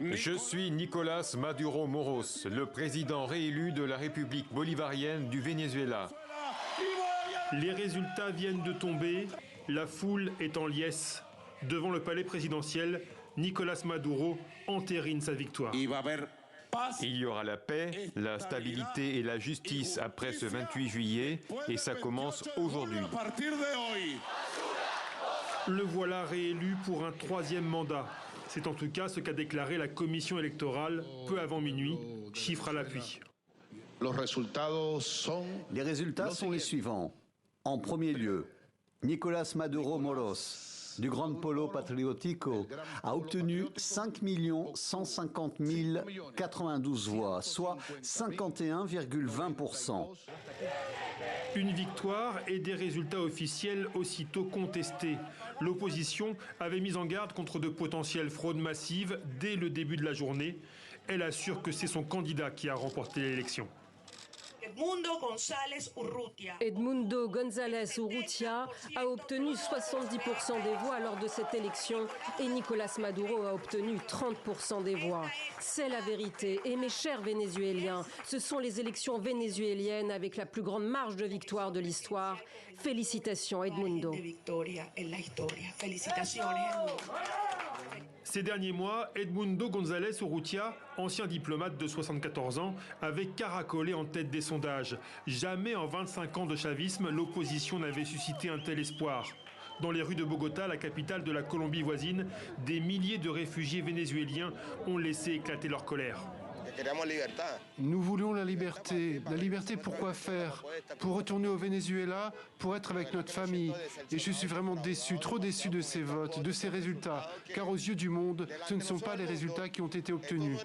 Je suis Nicolás Maduro Moros, le président réélu de la République bolivarienne du Venezuela. Les résultats viennent de tomber, la foule est en liesse. Devant le palais présidentiel, Nicolás Maduro entérine sa victoire. Il y aura la paix, la stabilité et la justice après ce 28 juillet et ça commence aujourd'hui. Le voilà réélu pour un 3e mandat. C'est en tout cas ce qu'a déclaré la commission électorale peu avant minuit, chiffre à l'appui. Les résultats sont les suivants. En premier lieu, Nicolás Maduro Moros, du Grand Polo Patriótico, a obtenu 5 150 092 voix, soit 51,20%. Une victoire et des résultats officiels aussitôt contestés. L'opposition avait mis en garde contre de potentielles fraudes massives dès le début de la journée. Elle assure que c'est son candidat qui a remporté l'élection. Edmundo González Urrutia a obtenu 70% des voix lors de cette élection et Nicolás Maduro a obtenu 30% des voix. C'est la vérité. Et mes chers Vénézuéliens, ce sont les élections vénézuéliennes avec la plus grande marge de victoire de l'histoire. Félicitations Edmundo. Ces derniers mois, Edmundo González Urrutia, ancien diplomate de 74 ans, avait caracolé en tête des sondages. Jamais en 25 ans de chavisme, l'opposition n'avait suscité un tel espoir. Dans les rues de Bogota, la capitale de la Colombie voisine, des milliers de réfugiés vénézuéliens ont laissé éclater leur colère. Nous voulons la liberté. La liberté pour quoi faire? Pour retourner au Venezuela, pour être avec notre famille. Et je suis vraiment déçu, trop déçu de ces votes, de ces résultats. Car aux yeux du monde, ce ne sont pas les résultats qui ont été obtenus.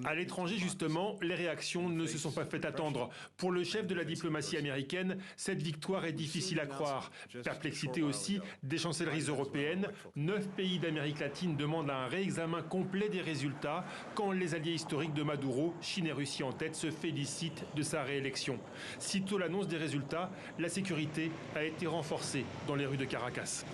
À l'étranger, justement, les réactions ne se sont pas fait attendre. Pour le chef de la diplomatie américaine, cette victoire est difficile à croire. Perplexité aussi des chancelleries européennes. 9 pays d'Amérique latine demandent un réexamen complet des résultats quand les alliés historiques de Maduro, Chine et Russie en tête, se félicitent de sa réélection. Sitôt l'annonce des résultats, la sécurité a été renforcée dans les rues de Caracas.